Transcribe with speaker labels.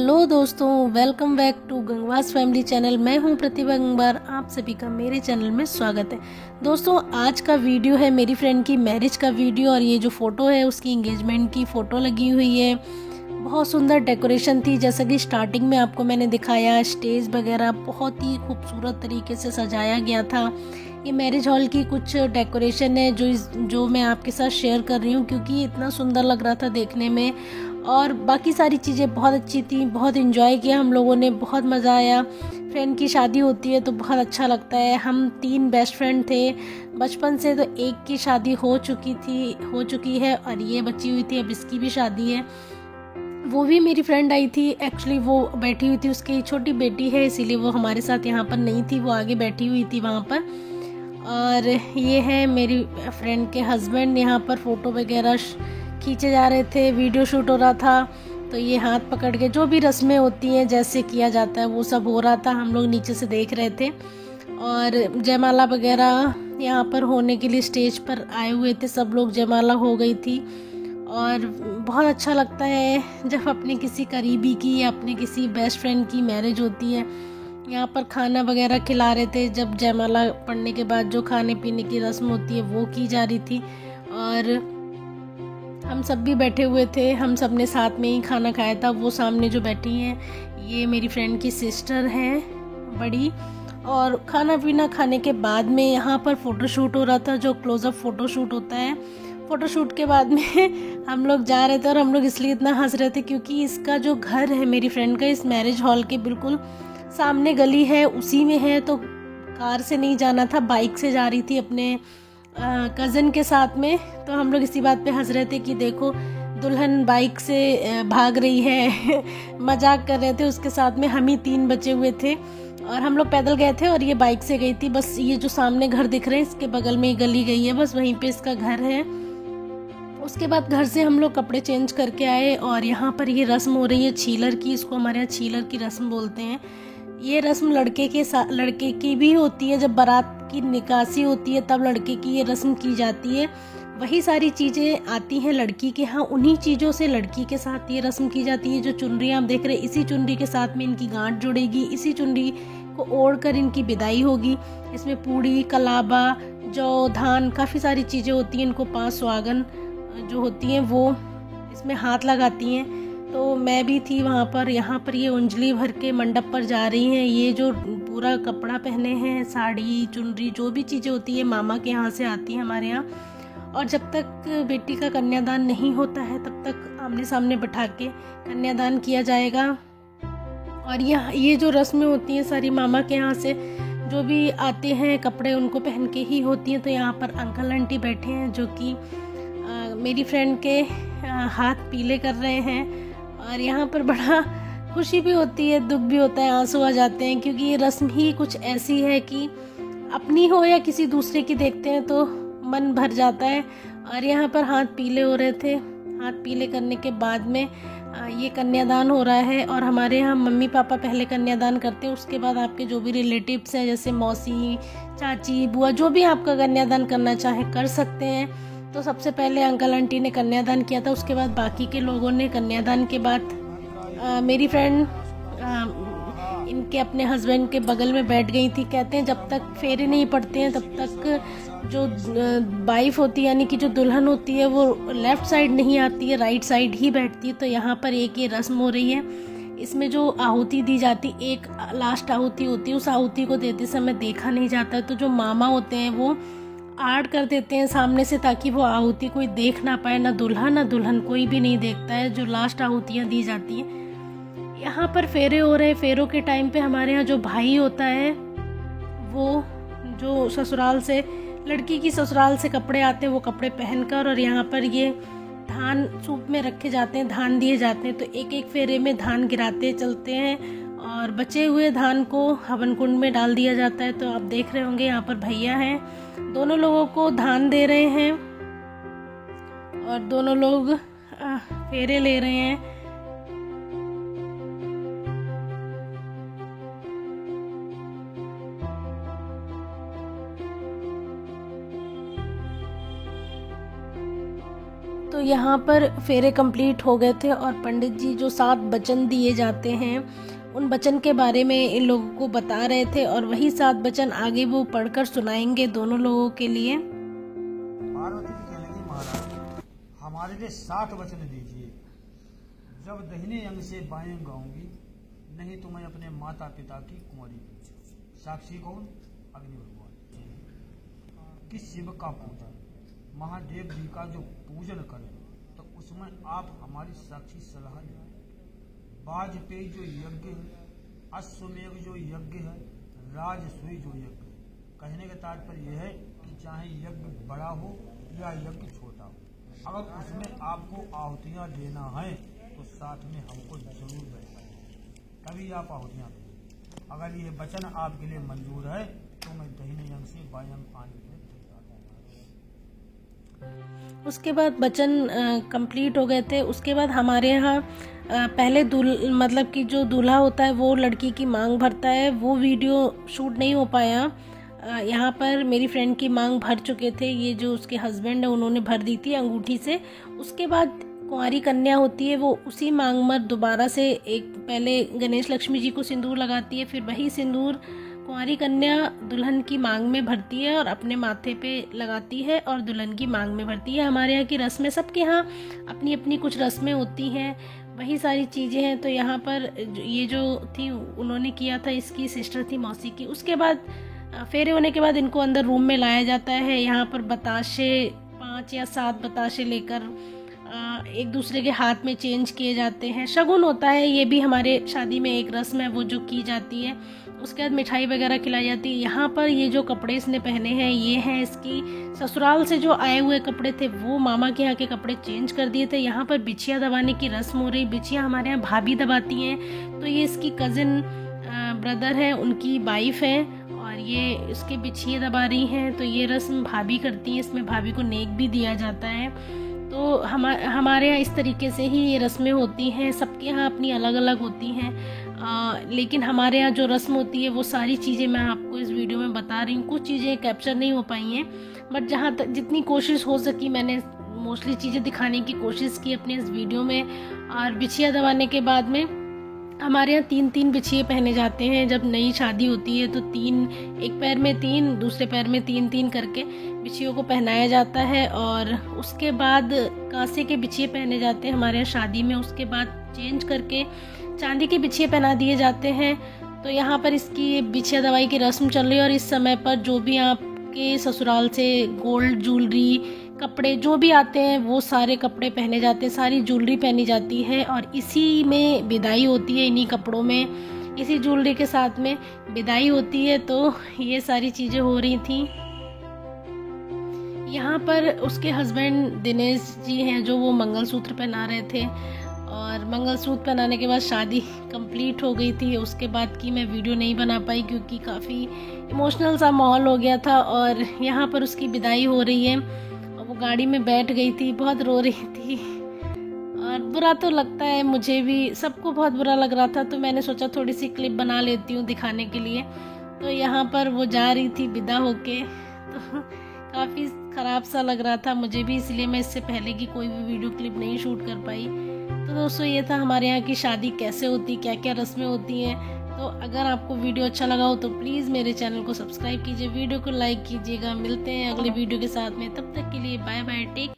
Speaker 1: Hello दोस्तों, welcome back to Gangwas family channel. मैं हूं प्रतिभा गंगवार। आप सभी का मेरे चैनल में स्वागत है। दोस्तों, आज का वीडियो है मेरी फ्रेंड की मैरिज का वीडियो और ये जो फ़ोटो है उसकी एंगेजमेंट की फ़ोटो लगी हुई है। बहुत सुंदर डेकोरेशन थी। जैसा कि स्टार्टिंग में आपको मैंने दिखाया, स्टेज वगैरह बहुत ही खूबसूरत तरीके से सजाया गया था। ये मैरिज हॉल की कुछ डेकोरेशन है जो मैं आपके साथ शेयर कर रही हूँ, क्योंकि इतना सुंदर लग रहा था देखने में। और बाकी सारी चीज़ें बहुत अच्छी थी। बहुत इन्जॉय किया हम लोगों ने, बहुत मज़ा आया। फ्रेंड की शादी होती है तो बहुत अच्छा लगता है। हम 3 बेस्ट फ्रेंड थे बचपन से, तो एक की शादी हो चुकी है और ये बची हुई थी। अब इसकी भी शादी है। वो भी मेरी फ्रेंड आई थी। एक्चुअली वो बैठी हुई थी, उसकी छोटी बेटी है, इसीलिए वो हमारे साथ यहाँ पर नहीं थी, वो आगे बैठी हुई थी वहाँ पर। और ये है मेरी फ्रेंड के हस्बैंड। यहाँ पर फ़ोटो वगैरह खींचे जा रहे थे, वीडियो शूट हो रहा था। तो ये हाथ पकड़ के जो भी रस्में होती हैं, जैसे किया जाता है, वो सब हो रहा था। हम लोग नीचे से देख रहे थे। और जयमाला वगैरह यहाँ पर होने के लिए स्टेज पर आए हुए थे सब लोग। जयमाला हो गई थी और बहुत अच्छा लगता है जब अपने किसी करीबी की या अपने किसी बेस्ट फ्रेंड की मैरिज होती है। यहाँ पर खाना वगैरह खिला रहे थे। जब जयमाला पढ़ने के बाद जो खाने पीने की रस्म होती है वो की जा रही थी। और हम सब भी बैठे हुए थे, हम सब ने साथ में ही खाना खाया था। वो सामने जो बैठी हैं ये मेरी फ्रेंड की सिस्टर है बड़ी। और खाना पीना खाने के बाद में यहाँ पर फ़ोटोशूट हो रहा था, जो क्लोज़अप फ़ोटोशूट होता है। फ़ोटोशूट के बाद में हम लोग जा रहे थे और हम लोग इसलिए इतना हंस रहे थे क्योंकि इसका जो घर है मेरी फ्रेंड का, इस मैरिज हॉल के बिल्कुल सामने गली है, उसी में है। तो कार से नहीं जाना था, बाइक से जा रही थी अपने कज़न के साथ में। तो हम लोग इसी बात पे हंस रहे थे कि देखो दुल्हन बाइक से भाग रही है मजाक कर रहे थे। उसके साथ में हम ही 3 बचे हुए थे और हम लोग पैदल गए थे और ये बाइक से गई थी। बस ये जो सामने घर दिख रहे हैं इसके बगल में ही गली गई है, बस वहीं पे इसका घर है। उसके बाद घर से हम लोग कपड़े चेंज करके आए और यहाँ पर ये रस्म हो रही है छीलर की। इसको हमारे यहाँ छीलर की रस्म बोलते हैं। ये रस्म लड़के की भी होती है। जब बारात की निकासी होती है तब लड़के की ये रस्म की जाती है। वही सारी चीज़ें आती हैं लड़की के यहाँ, उन्हीं चीज़ों से लड़की के साथ ये रस्म की जाती है। जो चुनरी आप देख रहे हैं, इसी चुनरी के साथ में इनकी गांठ जुड़ेगी, इसी चुनरी को ओढ़कर इनकी विदाई होगी। इसमें पूड़ी, कलाबा, जौ, धान, काफ़ी सारी चीज़ें होती हैं। इनको 5 सुहागन जो होती हैं वो इसमें हाथ लगाती हैं। तो मैं भी थी वहाँ पर। यहाँ पर ये उंजली भर के मंडप पर जा रही हैं। ये जो पूरा कपड़ा पहने हैं, साड़ी, चुनरी, जो भी चीज़ें होती है मामा के यहाँ से आती हैं हमारे यहाँ। और जब तक बेटी का कन्यादान नहीं होता है तब तक आमने सामने बैठा के कन्यादान किया जाएगा। और ये जो रस्में होती हैं सारी मामा के यहाँ से जो भी आते हैं कपड़े उनको पहन के ही होती हैं। तो यहाँ पर अंकल आंटी बैठे हैं जो कि मेरी फ्रेंड के हाथ पीले कर रहे हैं। और यहाँ पर बड़ा खुशी भी होती है, दुख भी होता है, आंसू आ जाते हैं, क्योंकि ये रस्म ही कुछ ऐसी है कि अपनी हो या किसी दूसरे की देखते हैं तो मन भर जाता है। और यहाँ पर हाथ पीले हो रहे थे। हाथ पीले करने के बाद में ये कन्यादान हो रहा है। और हमारे यहाँ मम्मी पापा पहले कन्यादान करते हैं, उसके बाद आपके जो भी रिलेटिव्स हैं, जैसे मौसी, चाची, बुआ, जो भी आपका कन्यादान करना चाहे कर सकते हैं। तो सबसे पहले अंकल आंटी ने कन्यादान किया था, उसके बाद बाकी के लोगों ने। कन्यादान के बाद मेरी फ्रेंड इनके अपने हस्बैंड के बगल में बैठ गई थी। कहते हैं जब तक फेरे नहीं पड़ते हैं तब तक जो वाइफ होती है, यानी कि जो दुल्हन होती है, वो लेफ़्ट साइड नहीं आती है, राइट साइड ही बैठती है। तो यहाँ पर एक ये रस्म हो रही है। इसमें जो आहुति दी जाती, एक लास्ट आहुति होती है, उस आहुति को देते समय देखा नहीं जाता है। तो जो मामा होते हैं वो आड़ कर देते हैं सामने से, ताकि वो आहुति कोई देख ना पाए, ना दूल्हा ना दुल्हन, कोई भी नहीं देखता है जो लास्ट आहुतियाँ दी जाती हैं। यहाँ पर फेरे हो रहे हैं। फेरों के टाइम पे हमारे यहाँ जो भाई होता है वो जो ससुराल से, लड़की की ससुराल से कपड़े आते हैं, वो कपड़े पहनकर, और यहाँ पर ये धान सूप में रखे जाते हैं, धान दिए जाते हैं। तो एक एक फेरे में धान गिराते चलते हैं और बचे हुए धान को हवन कुंड में डाल दिया जाता है। तो आप देख रहे होंगे यहाँ पर भैया हैं, दोनों लोगों को धान दे रहे हैं और दोनों लोग फेरे ले रहे हैं। तो यहाँ पर फेरे कंप्लीट हो गए थे और पंडित जी जो 7 वचन दिए जाते हैं उन वचन के बारे में इन लोगों को बता रहे थे और वही 7 वचन आगे वो पढ़कर सुनाएंगे दोनों लोगों के लिए।
Speaker 2: पार्वती जी कहने लगी, महाराज हमारे लिए 7 वचन दीजिए। जब दाहिने अंग से बाएं गाऊंगी, नहीं तो मैं अपने माता पिता की कुंवारी पूछूं। साक्षी कौन? अग्नि भगवान। कि शिव का पूजन, महादेव जी का जो पूजन करें तो उसमें आप हमारी साक्षी सलाह लें। वाजपेयी जो यज्ञ है, अश्वमेघ जो यज्ञ है, राजसूय जो यज्ञ है। कहने का तात्पर्य यह है कि चाहे यज्ञ बड़ा हो या यज्ञ छोटा हो, अगर उसमें आपको आहुतियां देना है तो साथ में हमको जरूर बैठना है, तभी आप आहुतियां दें। अगर ये वचन आपके लिए मंजूर है तो मैं दाहिने अंग से बाएं अंग आने के लिए तैयार हूं।
Speaker 1: उसके बाद वचन कंप्लीट हो गए थे। उसके बाद हमारे यहाँ पहले मतलब कि जो दूल्हा होता है वो लड़की की मांग भरता है। वो वीडियो शूट नहीं हो पाया। यहाँ पर मेरी फ्रेंड की मांग भर चुके थे, ये जो उसके हस्बैंड है उन्होंने भर दी थी अंगूठी से। उसके बाद कुंवारी कन्या होती है, वो उसी मांग में दोबारा से एक पहले गणेश लक्ष्मी जी को सिंदूर लगाती है, फिर वही सिंदूर कुंवारी कन्या दुल्हन की मांग में भरती है और अपने माथे पे लगाती है और दुल्हन की मांग में भरती है। हमारे यहाँ की रस्में, सबके यहाँ अपनी अपनी कुछ रस्में होती हैं, वही सारी चीज़ें हैं। तो यहाँ पर ये जो थी उन्होंने किया था, इसकी सिस्टर थी मौसी की। उसके बाद फेरे होने के बाद इनको अंदर रूम में लाया जाता है। यहाँ पर बताशे 5 या 7 बताशे लेकर एक दूसरे के हाथ में चेंज किए जाते हैं। शगुन होता है, ये भी हमारे शादी में एक रस्म है वो जो की जाती है। उसके बाद मिठाई वगैरह खिलाई जाती है। यहाँ पर ये जो कपड़े इसने पहने हैं ये हैं इसकी ससुराल से जो आए हुए कपड़े थे, वो मामा के यहाँ के कपड़े चेंज कर दिए थे। यहाँ पर बिछिया दबाने की रस्म हो रही। बिछिया हमारे यहाँ भाभी दबाती हैं, तो ये इसकी कज़िन ब्रदर है, उनकी वाइफ है और ये इसके बिछिए दबा रही हैं। तो ये रस्म भाभी करती हैं, इसमें भाभी को नेक भी दिया जाता है। तो हमारे यहाँ इस तरीके से ही ये रस्में होती हैं। सबके यहाँ अपनी अलग अलग होती हैं, लेकिन हमारे यहाँ जो रस्म होती है वो सारी चीज़ें मैं आपको इस वीडियो में बता रही हूँ। कुछ चीज़ें कैप्चर नहीं हो पाई हैं, बट जहाँ तक जितनी कोशिश हो सकी मैंने मोस्टली चीज़ें दिखाने की कोशिश की अपने इस वीडियो में। और बिछिया दबाने के बाद में हमारे यहाँ 3-3 बिछिए पहने जाते हैं। जब नई शादी होती है तो 3, एक पैर में 3, दूसरे पैर में 3-3 करके बिछियों को पहनाया जाता है। और उसके बाद कांसे के बिछिए पहने जाते हैं हमारे यहाँ शादी में। उसके बाद चेंज करके चांदी के बिछिए पहना दिए जाते हैं। तो यहाँ पर इसकी बिछिया दवाई की रस्म चल रही है। और इस समय पर जो भी आपके ससुराल से गोल्ड ज्वेलरी कपड़े जो भी आते हैं वो सारे कपड़े पहने जाते हैं, सारी ज्वेलरी पहनी जाती है और इसी में विदाई होती है। इन्हीं कपड़ों में, इसी ज्वेलरी के साथ में विदाई होती है। तो ये सारी चीज़ें हो रही थी। यहाँ पर उसके हस्बैंड दिनेश जी हैं जो वो मंगलसूत्र पहना रहे थे। और मंगलसूत्र पहनाने के बाद शादी कंप्लीट हो गई थी। उसके बाद की मैं वीडियो नहीं बना पाई क्योंकि काफ़ी इमोशनल सा माहौल हो गया था। और यहाँ पर उसकी विदाई हो रही है और वो गाड़ी में बैठ गई थी, बहुत रो रही थी। और बुरा तो लगता है, मुझे भी, सबको बहुत बुरा लग रहा था। तो मैंने सोचा थोड़ी सी क्लिप बना लेती हूँ दिखाने के लिए। तो यहाँ पर वो जा रही थी विदा होके, तो काफ़ी ख़राब सा लग रहा था मुझे भी, इसलिए मैं इससे पहले की कोई भी वीडियो क्लिप नहीं शूट कर पाई। तो दोस्तों ये था हमारे यहाँ की शादी कैसे होती, क्या क्या रस्में होती हैं। तो अगर आपको वीडियो अच्छा लगा हो तो प्लीज़ मेरे चैनल को सब्सक्राइब कीजिए, वीडियो को लाइक कीजिएगा। मिलते हैं अगले वीडियो के साथ में, तब तक के लिए बाय बाय, टेक केयर।